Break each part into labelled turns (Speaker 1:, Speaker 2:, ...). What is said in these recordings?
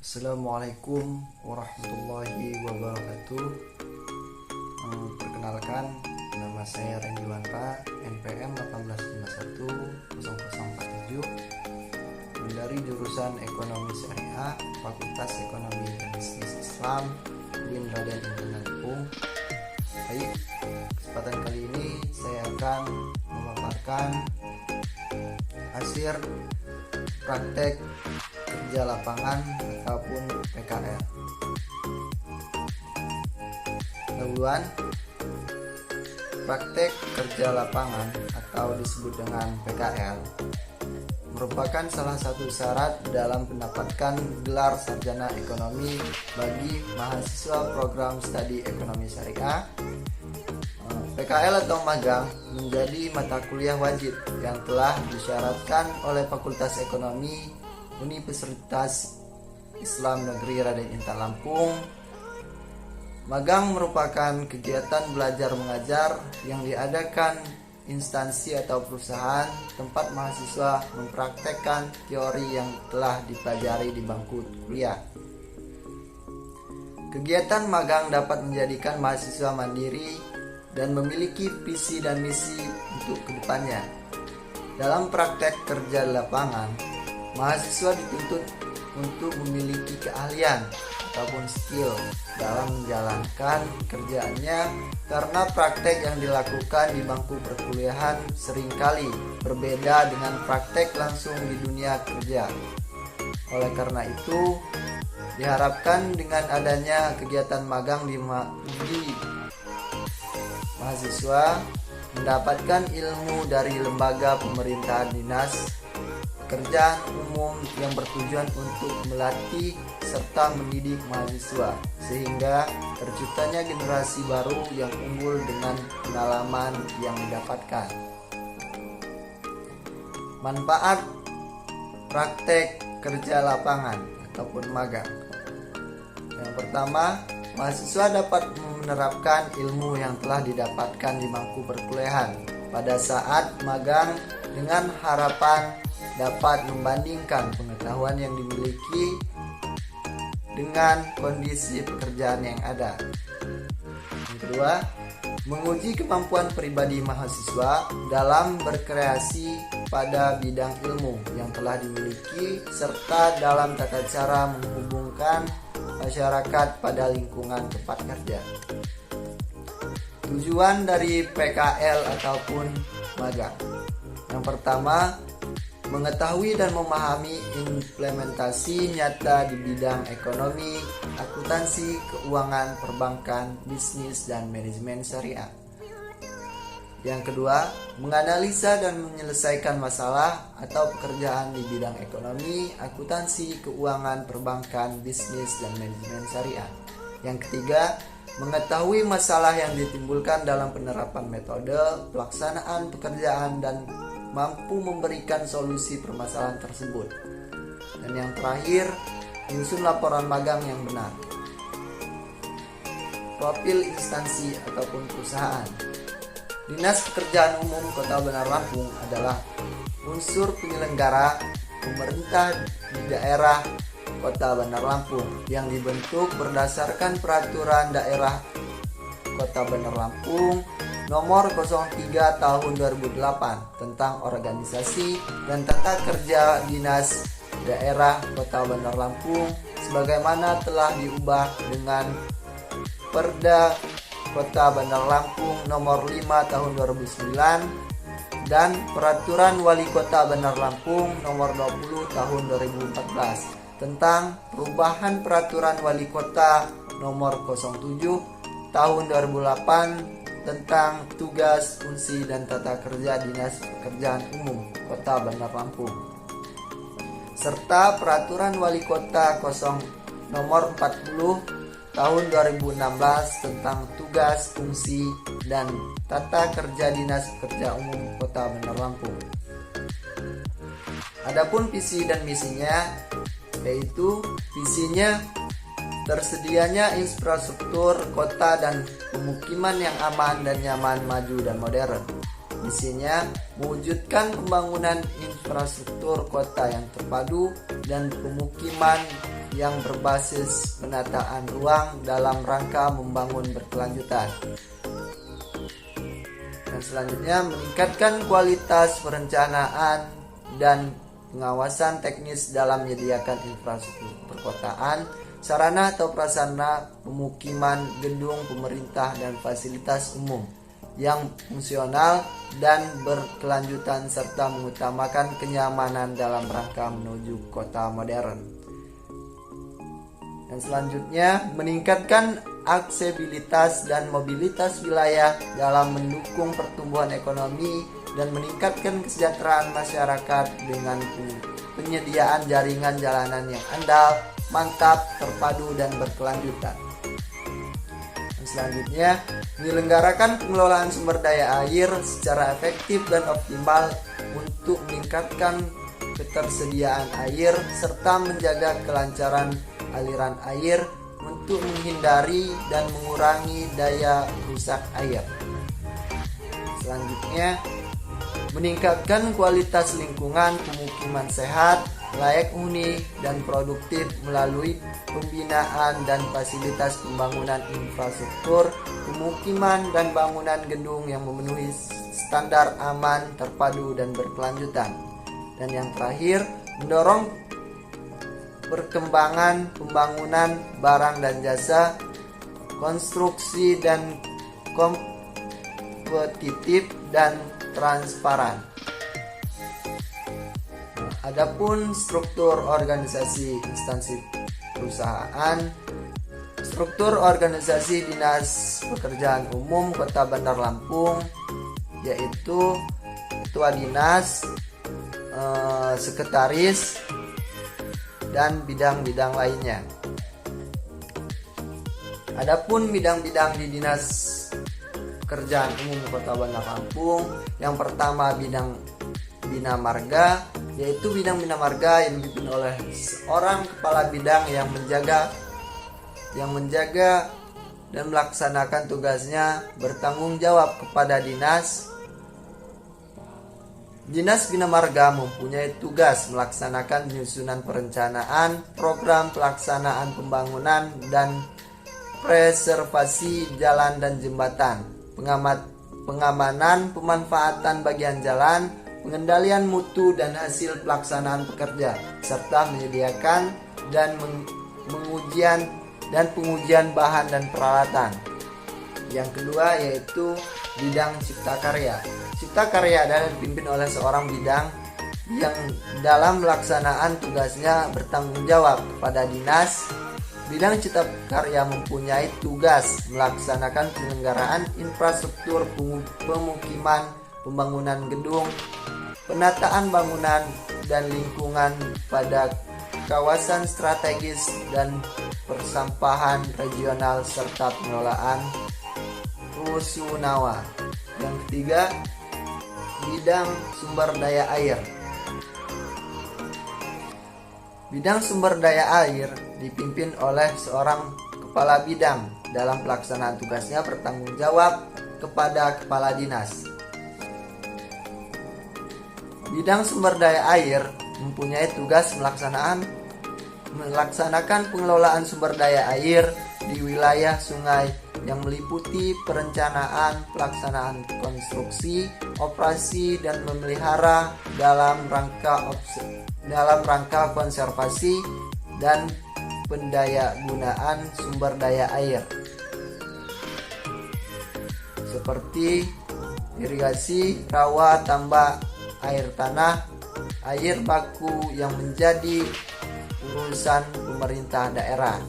Speaker 1: Assalamualaikum warahmatullahi wabarakatuh. Perkenalkan, nama saya Randy Wanra, NPM 1851047, dari jurusan Ekonomi Syariah, Fakultas Ekonomi dan Bisnis Islam, UIN Raden Intan Lampung. Baik, kesempatan kali ini saya akan memaparkan hasil praktek kerja lapangan ataupun PKL. Dahuluan, praktek kerja lapangan atau disebut dengan PKL merupakan salah satu syarat dalam mendapatkan gelar sarjana ekonomi bagi mahasiswa program studi ekonomi syariah. PKL atau magang menjadi mata kuliah wajib yang telah disyaratkan oleh Fakultas Ekonomi Universitas Islam Negeri Raden Intan Lampung. Magang merupakan kegiatan belajar mengajar yang diadakan instansi atau perusahaan tempat mahasiswa mempraktekkan teori yang telah dipelajari di bangku kuliah. Kegiatan magang dapat menjadikan mahasiswa mandiri dan memiliki visi dan misi untuk kedepannya. Dalam praktek kerja di lapangan, mahasiswa dituntut untuk memiliki keahlian ataupun skill dalam menjalankan kerjaannya, karena praktek yang dilakukan di bangku perkuliahan seringkali berbeda dengan praktek langsung di dunia kerja. Oleh karena itu, diharapkan dengan adanya kegiatan magang di mahasiswa mendapatkan ilmu dari lembaga pemerintahan, dinas pekerjaan umum yang bertujuan untuk melatih serta mendidik mahasiswa, sehingga terciptanya generasi baru yang unggul dengan pengalaman yang didapatkan. Manfaat praktek kerja lapangan ataupun magang. Yang pertama, mahasiswa dapat menerapkan ilmu yang telah didapatkan di bangku perkuliahan pada saat magang, dengan harapan dapat membandingkan pengetahuan yang dimiliki dengan kondisi pekerjaan yang ada. Yang kedua, menguji kemampuan pribadi mahasiswa dalam berkreasi pada bidang ilmu yang telah dimiliki, serta dalam tata cara menghubungkan masyarakat pada lingkungan tempat kerja. Tujuan dari PKL ataupun magang. Yang pertama, mengetahui dan memahami implementasi nyata di bidang ekonomi, akuntansi, keuangan, perbankan, bisnis, dan manajemen syariah. Yang kedua, menganalisa dan menyelesaikan masalah atau pekerjaan di bidang ekonomi, akuntansi, keuangan, perbankan, bisnis, dan manajemen syariah. Yang ketiga, mengetahui masalah yang ditimbulkan dalam penerapan metode, pelaksanaan pekerjaan, dan mampu memberikan solusi permasalahan tersebut. Dan yang terakhir, menyusun laporan magang yang benar. Profil instansi ataupun perusahaan. Dinas Pekerjaan Umum Kota Bandar Lampung adalah unsur penyelenggara pemerintah di daerah Kota Bandar Lampung yang dibentuk berdasarkan Peraturan Daerah Kota Bandar Lampung Nomor 03 Tahun 2008 tentang organisasi dan tata kerja Dinas Daerah Kota Bandar Lampung, sebagaimana telah diubah dengan Perda Kota Bandar Lampung Nomor 5 Tahun 2009 dan Peraturan Wali Kota Bandar Lampung Nomor 20 Tahun 2014 tentang perubahan Peraturan Wali Kota Nomor 07 Tahun 2008 tentang tugas, fungsi, dan tata kerja Dinas Pekerjaan Umum Kota Bandar Lampung, serta Peraturan Wali Kota Nomor 40 Tahun 2016 tentang tugas, fungsi, dan tata kerja Dinas Pekerjaan Umum Kota Bandar Lampung. Adapun visi dan misinya, yaitu visinya tersedianya infrastruktur kota dan pemukiman yang aman dan nyaman, maju dan modern. Misinya mewujudkan pembangunan infrastruktur kota yang terpadu dan pemukiman yang berbasis penataan ruang dalam rangka membangun berkelanjutan. Dan selanjutnya, meningkatkan kualitas perencanaan dan pengawasan teknis dalam menyediakan infrastruktur perkotaan, sarana atau prasarana pemukiman, gedung pemerintah dan fasilitas umum yang fungsional dan berkelanjutan serta mengutamakan kenyamanan dalam rangka menuju kota modern. Dan selanjutnya, meningkatkan aksesibilitas dan mobilitas wilayah dalam mendukung pertumbuhan ekonomi dan meningkatkan kesejahteraan masyarakat dengan penyediaan jaringan jalanan yang andal, mantap, terpadu, dan berkelanjutan. Dan selanjutnya, menyelenggarakan pengelolaan sumber daya air secara efektif dan optimal untuk meningkatkan ketersediaan air serta menjaga kelancaran aliran air untuk menghindari dan mengurangi daya rusak air. Selanjutnya, meningkatkan kualitas lingkungan pemukiman sehat, layak huni, dan produktif melalui pembinaan dan fasilitas pembangunan infrastruktur, pemukiman, dan bangunan gedung yang memenuhi standar aman, terpadu, dan berkelanjutan. Dan yang terakhir, mendorong perkembangan pembangunan barang dan jasa, konstruksi dan kompetitif dan transparan. Adapun struktur organisasi instansi perusahaan, struktur organisasi Dinas Pekerjaan Umum Kota Bandar Lampung yaitu ketua dinas, sekretaris, dan bidang-bidang lainnya. Adapun bidang-bidang di Dinas Pekerjaan Umum Kota Bandar Lampung, yang pertama bidang Bina Marga, yaitu bidang Bina Marga yang dipimpin oleh seorang kepala bidang yang menjaga dan melaksanakan tugasnya bertanggung jawab kepada Dinas Bina Marga mempunyai tugas melaksanakan penyusunan perencanaan, program pelaksanaan pembangunan dan preservasi jalan dan jembatan, pengamanan pemanfaatan bagian jalan, pengendalian mutu dan hasil pelaksanaan pekerja, serta menyediakan dan pengujian bahan dan peralatan. Yang kedua yaitu bidang Cipta Karya. Cipta Karya adalah dipimpin oleh seorang bidang yang dalam pelaksanaan tugasnya bertanggung jawab kepada dinas. Bidang Cipta Karya mempunyai tugas melaksanakan penyelenggaraan infrastruktur pemukiman, pembangunan gedung, penataan bangunan dan lingkungan pada kawasan strategis dan persampahan regional serta pengelolaan rusunawa. Yang ketiga, bidang sumber daya air. Bidang sumber daya air dipimpin oleh seorang kepala bidang. Dalam pelaksanaan tugasnya bertanggung jawab kepada kepala dinas. Bidang sumber daya air mempunyai tugas melaksanakan pengelolaan sumber daya air di wilayah sungai yang meliputi perencanaan, pelaksanaan konstruksi, operasi, dan memelihara dalam rangka konservasi dan pendayagunaan sumber daya air seperti irigasi, rawa, tambak air tanah, air baku yang menjadi urusan pemerintah daerah.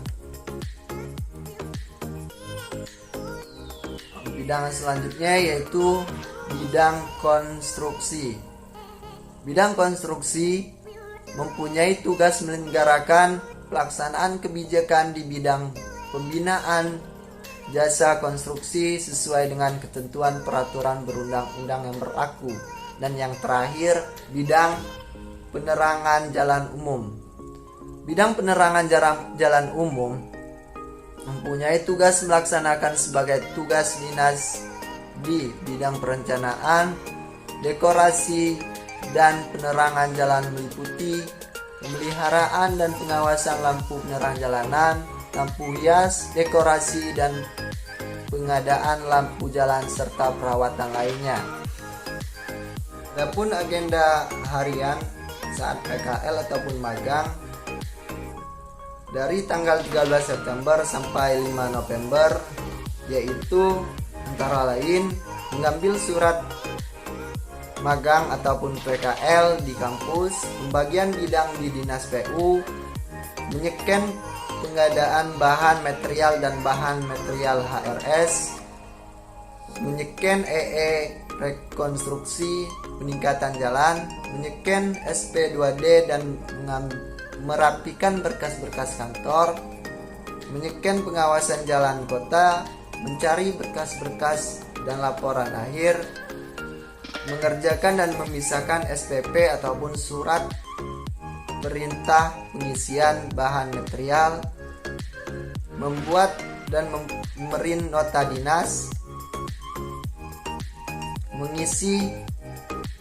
Speaker 1: Bidang selanjutnya yaitu bidang konstruksi. Bidang konstruksi mempunyai tugas menyelenggarakan pelaksanaan kebijakan di bidang pembinaan jasa konstruksi sesuai dengan ketentuan peraturan berundang-undang yang berlaku. Dan yang terakhir, bidang penerangan jalan umum. Bidang penerangan jalan umum mempunyai tugas melaksanakan sebagai tugas dinas di bidang perencanaan, dekorasi, dan penerangan jalan meliputi pemeliharaan dan pengawasan lampu penerang jalanan, lampu hias, dekorasi, dan pengadaan lampu jalan serta perawatan lainnya. Adapun agenda harian saat PKL ataupun magang dari tanggal 13 September sampai 5 November, yaitu antara lain mengambil surat magang ataupun PKL di kampus, pembagian bidang di Dinas PU, menyeken pengadaan bahan material dan bahan material HRS, menyeken EE rekonstruksi peningkatan jalan, menyeken SP2D dan merapikan berkas-berkas kantor, menyeken pengawasan jalan kota, mencari berkas-berkas dan laporan akhir, mengerjakan dan memisahkan SPP ataupun surat perintah pengisian bahan material, membuat dan memerin nota dinas, mengisi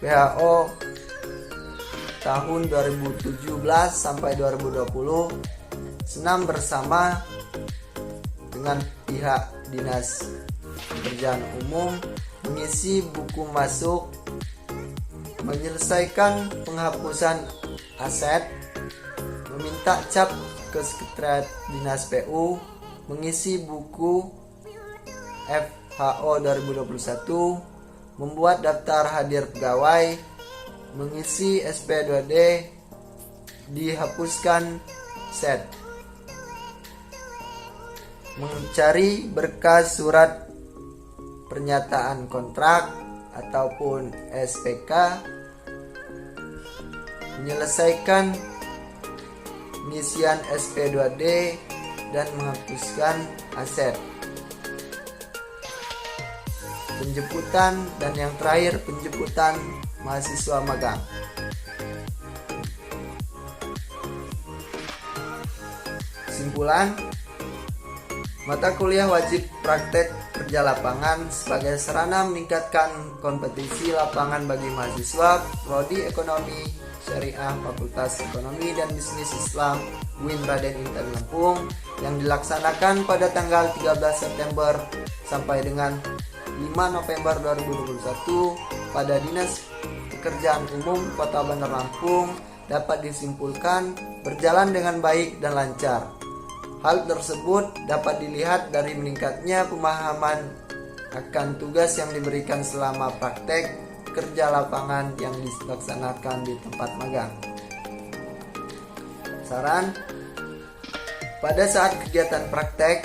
Speaker 1: PHO tahun 2017 sampai 2020 senam bersama dengan pihak Dinas Pekerjaan Umum, mengisi buku masuk, menyelesaikan penghapusan aset, meminta cap ke Sekretariat Dinas PU, mengisi buku FHO 2021, membuat daftar hadir pegawai, mengisi SP2D, dihapuskan set, mencari berkas surat pernyataan kontrak ataupun SPK, menyelesaikan pengisian SP2D dan menghapuskan aset, penjemputan, dan yang terakhir penjemputan mahasiswa magang. Kesimpulan, mata kuliah wajib praktek kerja lapangan sebagai sarana meningkatkan kompetisi lapangan bagi mahasiswa Prodi Ekonomi Syariah Fakultas Ekonomi dan Bisnis Islam UIN Raden Intan Lampung yang dilaksanakan pada tanggal 13 September sampai dengan 5 November 2021 pada Dinas Pekerjaan Umum Kota Bandar Lampung dapat disimpulkan berjalan dengan baik dan lancar. Hal tersebut dapat dilihat dari meningkatnya pemahaman akan tugas yang diberikan selama praktek kerja lapangan yang dilaksanakan di tempat magang. Saran, pada saat kegiatan praktek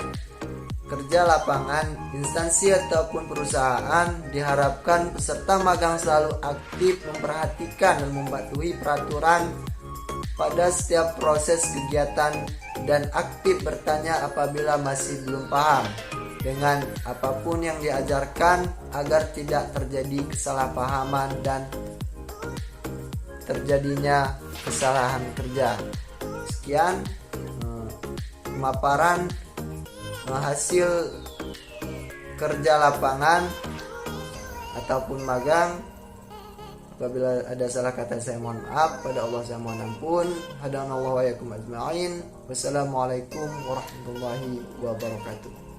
Speaker 1: kerja lapangan, instansi ataupun perusahaan diharapkan peserta magang selalu aktif memperhatikan dan mematuhi peraturan pada setiap proses kegiatan dan aktif bertanya apabila masih belum paham dengan apapun yang diajarkan agar tidak terjadi kesalahpahaman dan terjadinya kesalahan kerja. Sekian pemaparan hasil kerja lapangan ataupun magang. Apabila ada salah kata saya mohon maaf, pada Allah saya mohon ampun. Hadanallahu wa iyyakum ajma'in. Wassalamualaikum warahmatullahi wabarakatuh.